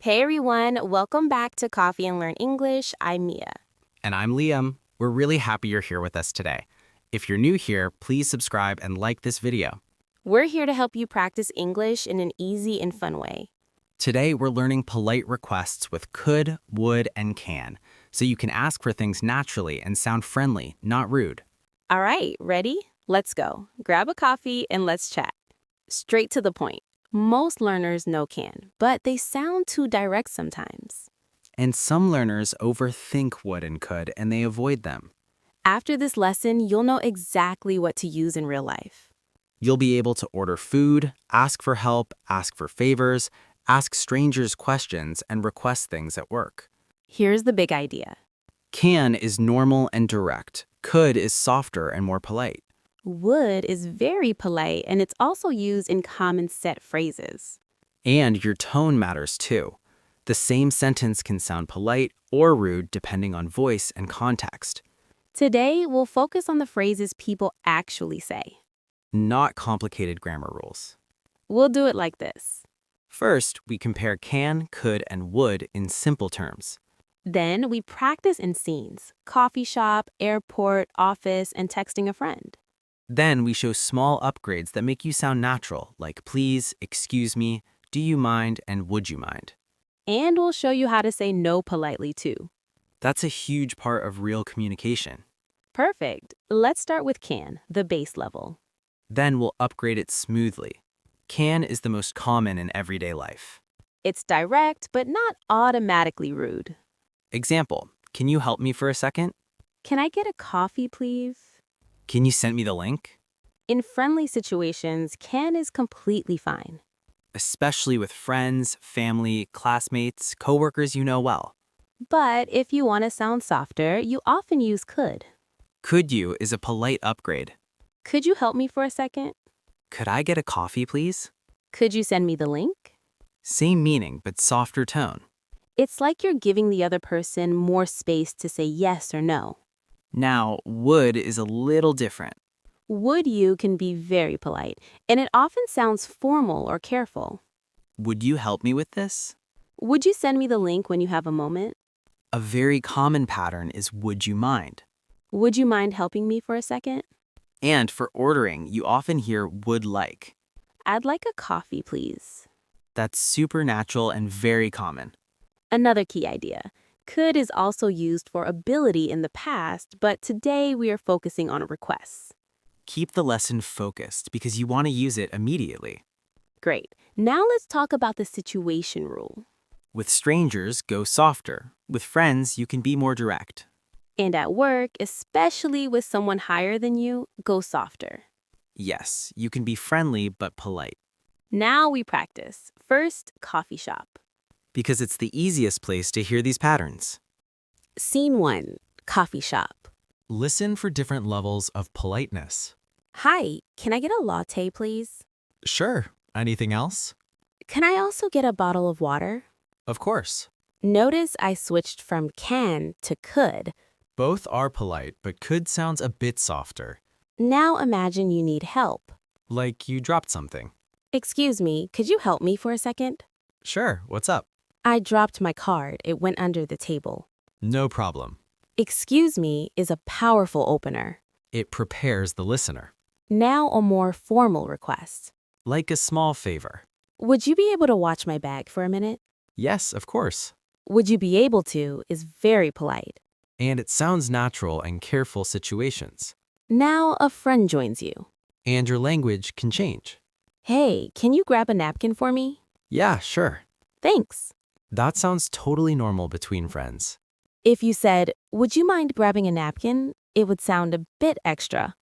Hey everyone, welcome back to Coffee and Learn English. I'm Mia. And I'm Liam. We're really happy you're here with us today. If you're new here, please subscribe and like this video. We're here to help you practice English in an easy and fun way. Today, we're learning polite requests with could, would, and can, so you can ask for things naturally and sound friendly, not rude. All right, ready? Let's go. Grab a coffee and let's chat. Straight to the point. Most learners know can, but they sound too direct sometimes. And some learners overthink would and could, and they avoid them. After this lesson, you'll know exactly what to use in real life. You'll be able to order food, ask for help, ask for favors, ask strangers questions, and request things at work. Here's the big idea. Can is normal and direct. Could is softer and more polite. Would is very polite, and it's also used in common set phrases. And your tone matters too. The same sentence can sound polite or rude depending on voice and context. Today, we'll focus on the phrases people actually say. Not complicated grammar rules. We'll do it like this. First, we compare can, could, and would in simple terms. Then we practice in scenes: coffee shop, airport, office, and texting a friend. Then we show small upgrades that make you sound natural, like please, excuse me, do you mind, and would you mind. And we'll show you how to say no politely too. That's a huge part of real communication. Perfect. Let's start with can, the base level. Then we'll upgrade it smoothly. Can is the most common in everyday life. It's direct, but not automatically rude. Example, can you help me for a second? Can I get a coffee, please? Can you send me the link? In friendly situations, can is completely fine. Especially with friends, family, classmates, coworkers you know well. But if you want to sound softer, you often use could. Could you is a polite upgrade. Could you help me for a second? Could I get a coffee, please? Could you send me the link? Same meaning, but softer tone. It's like you're giving the other person more space to say yes or no. Now, would is a little different. Would you can be very polite, and it often sounds formal or careful. Would you help me with this? Would you send me the link when you have a moment? A very common pattern is would you mind? Would you mind helping me for a second? And for ordering, you often hear would like. I'd like a coffee, please. That's super natural and very common. Another key idea. Could is also used for ability in the past, but today we are focusing on requests. Keep the lesson focused because you want to use it immediately. Great. Now let's talk about the situation rule. With strangers, go softer. With friends, you can be more direct. And at work, especially with someone higher than you, go softer. Yes, you can be friendly but polite. Now we practice. First, coffee shop. Because it's the easiest place to hear these patterns. Scene 1, coffee shop. Listen for different levels of politeness. Hi, can I get a latte, please? Sure. Anything else? Can I also get a bottle of water? Of course. Notice I switched from can to could. Both are polite, but could sounds a bit softer. Now imagine you need help. Like you dropped something. Excuse me, could you help me for a second? Sure, what's up? I dropped my card. It went under the table. No problem. Excuse me is a powerful opener. It prepares the listener. Now a more formal request. Like a small favor. Would you be able to watch my bag for a minute? Yes, of course. Would you be able to is very polite. And it sounds natural in careful situations. Now a friend joins you. And your language can change. Hey, can you grab a napkin for me? Yeah, sure. Thanks. That sounds totally normal between friends. If you said, would you mind grabbing a napkin? It would sound a bit extra.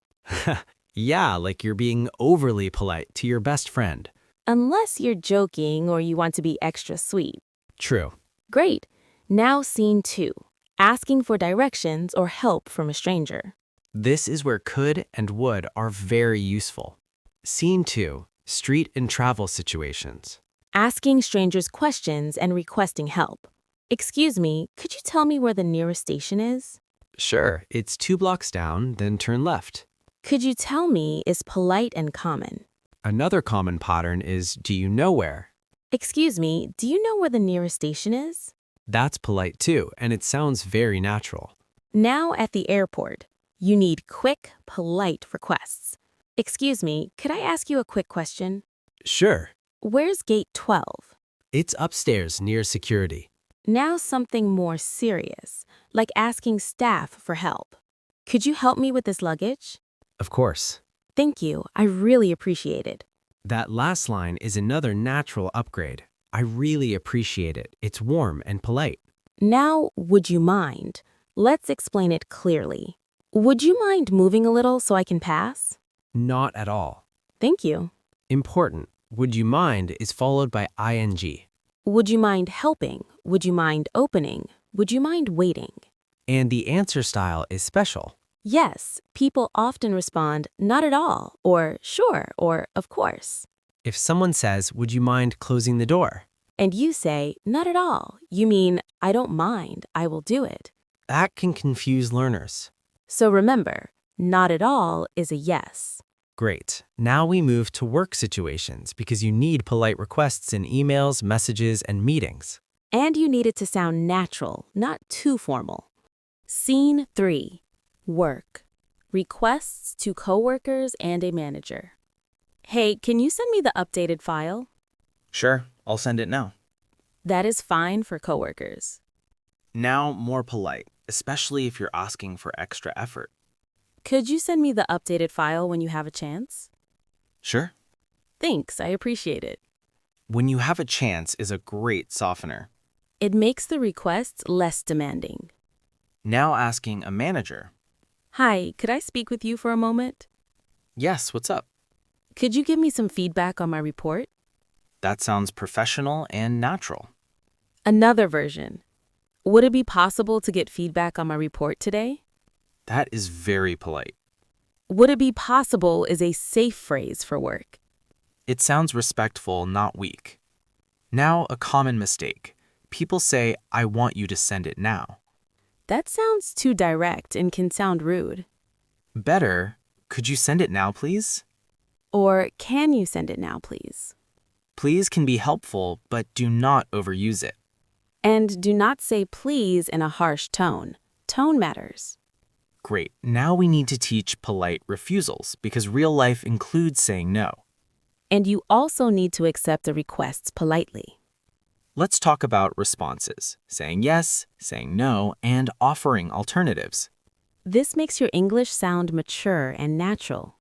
Yeah, like you're being overly polite to your best friend. Unless you're joking or you want to be extra sweet. True. Great. Now scene 2. Asking for directions or help from a stranger. This is where could and would are very useful. Scene 2. Street and travel situations. Asking strangers questions and requesting help. Excuse me, could you tell me where the nearest station is? Sure, it's 2 blocks down, then turn left. Could you tell me is polite and common. Another common pattern is do you know where? Excuse me, do you know where the nearest station is? That's polite too, and it sounds very natural. Now at the airport, you need quick, polite requests. Excuse me, could I ask you a quick question? Sure. Where's gate 12? It's upstairs near security. Now something more serious, like asking staff for help. Could you help me with this luggage? Of course. Thank you, I really appreciate it. That last line is another natural upgrade. I really appreciate it. It's warm and polite. Now, would you mind? Let's explain it clearly. Would you mind moving a little so I can pass? Not at all. Thank you. Important. Would you mind is followed by ing. Would you mind helping? Would you mind opening? Would you mind waiting? And the answer style is special. Yes, people often respond, not at all, or sure, or of course. If someone says, would you mind closing the door? And you say, not at all, you mean, I don't mind, I will do it. That can confuse learners. So remember, not at all is a yes. Great. Now we move to work situations because you need polite requests in emails, messages, and meetings. And you need it to sound natural, not too formal. Scene 3. Work. Requests to coworkers and a manager. Hey, can you send me the updated file? Sure, I'll send it now. That is fine for coworkers. Now more polite, especially if you're asking for extra effort. Could you send me the updated file when you have a chance? Sure. Thanks, I appreciate it. When you have a chance is a great softener. It makes the requests less demanding. Now asking a manager. Hi, could I speak with you for a moment? Yes, what's up? Could you give me some feedback on my report? That sounds professional and natural. Another version. Would it be possible to get feedback on my report today? That is very polite. Would it be possible is a safe phrase for work. It sounds respectful, not weak. Now a common mistake. People say, I want you to send it now. That sounds too direct and can sound rude. Better, could you send it now, please? Or, can you send it now, please? Please can be helpful, but do not overuse it. And do not say please in a harsh tone. Tone matters. Great, now we need to teach polite refusals because real life includes saying no. And you also need to accept the requests politely. Let's talk about responses, saying yes, saying no, and offering alternatives. This makes your English sound mature and natural.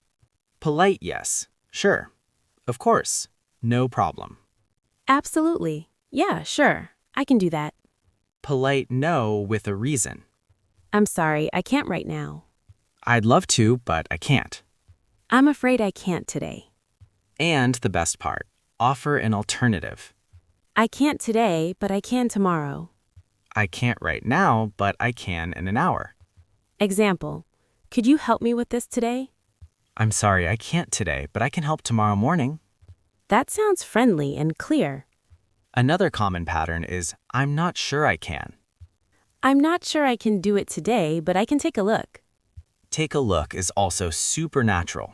Polite yes, sure, of course, no problem. Absolutely. Yeah, sure. I can do that. Polite no with a reason. I'm sorry, I can't right now. I'd love to, but I can't. I'm afraid I can't today. And the best part, offer an alternative. I can't today, but I can tomorrow. I can't right now, but I can in an hour. Example, could you help me with this today? I'm sorry, I can't today, but I can help tomorrow morning. That sounds friendly and clear. Another common pattern is, I'm not sure I can. I'm not sure I can do it today, but I can take a look. Take a look is also super natural,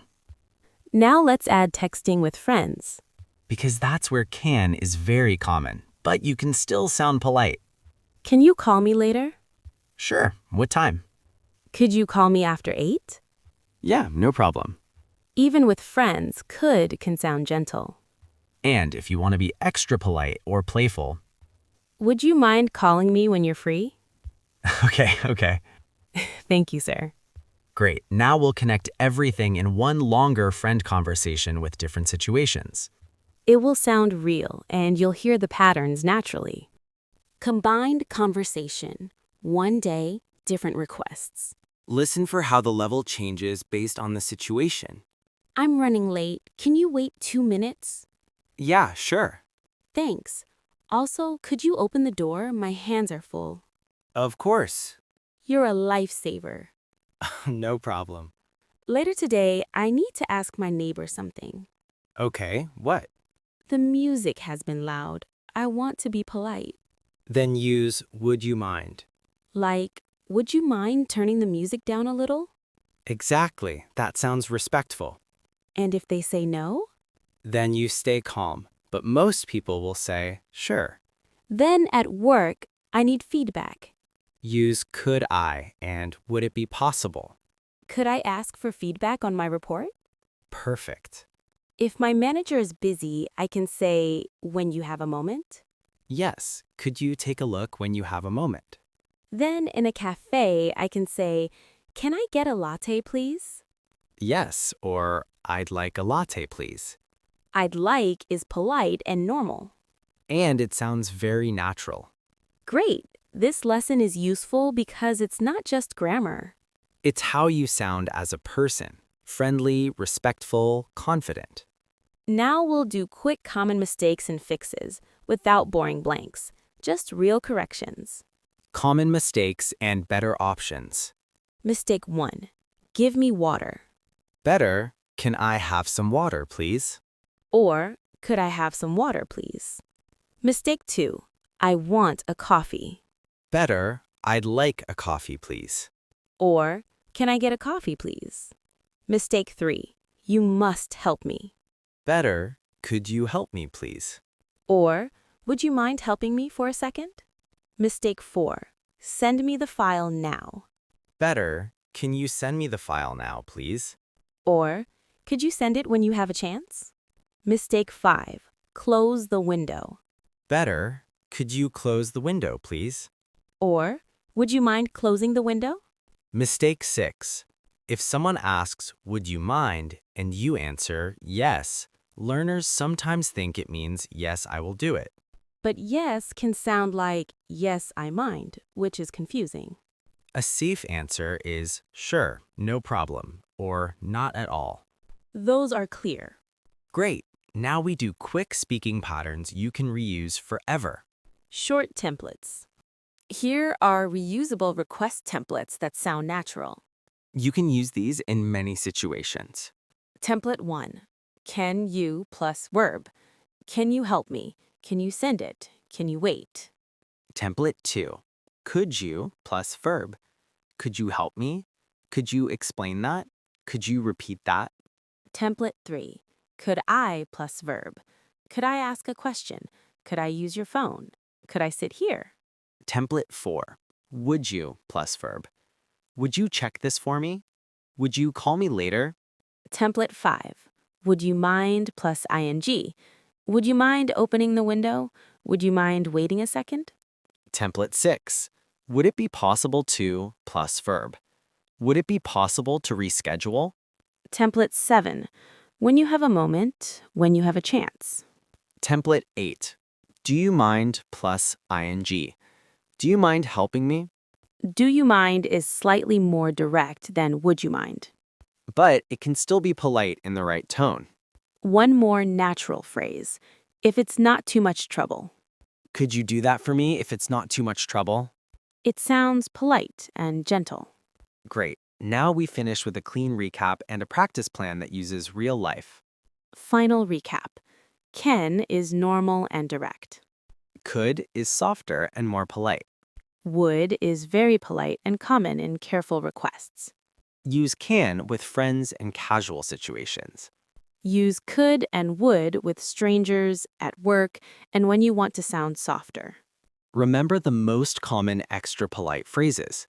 Now let's add texting with friends. because that's where can is very common, but you can still sound polite. Can you call me later? Sure, what time? Could you call me after 8? Yeah, no problem. Even with friends, could can sound gentle. And if you want to be extra polite or playful, Would you mind calling me when you're free? okay. Thank you, sir. Great, now we'll connect everything in one longer friend conversation with different situations. It will sound real, and you'll hear the patterns naturally. Combined conversation. One day, different requests. Listen for how the level changes based on the situation. I'm running late. Can you wait 2 minutes? Yeah, sure. Thanks. Also, could you open the door? My hands are full. Of course. You're a lifesaver. No problem. Later today, I need to ask my neighbor something. Okay, what? The music has been loud. I want to be polite. Then use would you mind. Like, would you mind turning the music down a little? Exactly. That sounds respectful. And if they say no? Then you stay calm. but most people will say, sure. Then at work, I need feedback. Use could I and would it be possible? Could I ask for feedback on my report? Perfect. If my manager is busy, I can say, when you have a moment. Yes, could you take a look when you have a moment? Then in a cafe, I can say, can I get a latte, please? Yes, or I'd like a latte, please. I'd like is polite and normal. And it sounds very natural. Great! This lesson is useful because it's not just grammar. It's how you sound as a person. Friendly, respectful, confident. Now we'll do quick common mistakes and fixes, without boring blanks, just real corrections. Common mistakes and better options. Mistake 1. Give me water. Better, can I have some water, please? Or, could I have some water, please? Mistake 2. I want a coffee. Better, I'd like a coffee, please. Or, can I get a coffee, please? Mistake 3. You must help me. Better, could you help me, please? Or, would you mind helping me for a second? Mistake 4. Send me the file now. Better, can you send me the file now, please? Or, could you send it when you have a chance? Mistake 5. Close the window. Better, could you close the window, please? Or, would you mind closing the window? Mistake 6. If someone asks, would you mind, and you answer, yes, learners sometimes think it means, yes, I will do it. But yes can sound like, yes, I mind, which is confusing. A safe answer is, sure, no problem, or not at all. Those are clear. Great! Now we do quick speaking patterns you can reuse forever. Short templates. Here are reusable request templates that sound natural. You can use these in many situations. Template 1. Can you plus verb. Can you help me? Can you send it? Can you wait? Template 2. Could you plus verb. Could you help me? Could you explain that? Could you repeat that? Template 3. Could I plus verb. Could I ask a question? Could I use your phone? Could I sit here? Template 4. Would you plus verb. Would you check this for me? Would you call me later? Template 5. Would you mind plus ing. Would you mind opening the window? Would you mind waiting a second? Template 6. Would it be possible to plus verb. Would it be possible to reschedule? Template 7. When you have a moment, when you have a chance. Template 8. Do you mind plus ing. Do you mind helping me? Do you mind is slightly more direct than would you mind. But it can still be polite in the right tone. One more natural phrase. If it's not too much trouble. Could you do that for me if it's not too much trouble? It sounds polite and gentle. Great. Now we finish with a clean recap and a practice plan that uses real life. Final recap. Can is normal and direct. Could is softer and more polite. Would is very polite and common in careful requests. Use can with friends and casual situations. Use could and would with strangers, at work, and when you want to sound softer. Remember the most common extra polite phrases.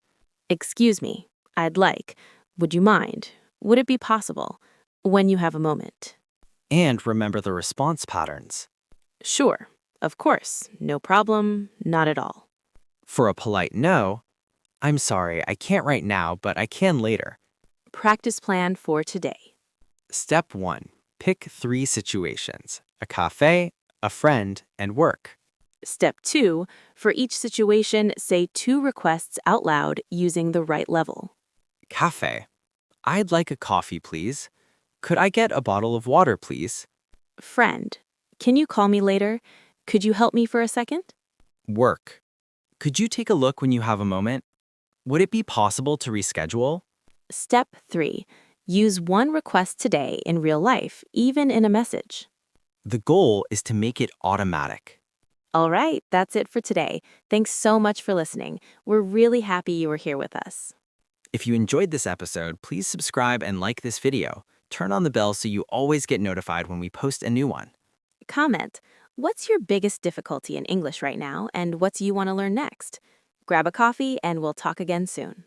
Excuse me, I'd like, would you mind, would it be possible, when you have a moment. And remember the response patterns. Sure, of course, no problem, not at all. For a polite no, I'm sorry, I can't right now, but I can later. Practice plan for today. Step 1. Pick 3 situations: a cafe, a friend, and work. Step 2. For each situation, say 2 requests out loud using the right level. Cafe. I'd like a coffee, please. Could I get a bottle of water, please? Friend. Can you call me later? Could you help me for a second? Work. Could you take a look when you have a moment? Would it be possible to reschedule? Step 3. Use 1 request today in real life, even in a message. The goal is to make it automatic. All right, that's it for today. Thanks so much for listening. We're really happy you were here with us. If you enjoyed this episode, please subscribe and like this video. Turn on the bell so you always get notified when we post a new one. Comment, what's your biggest difficulty in English right now and what do you want to learn next? Grab a coffee and we'll talk again soon.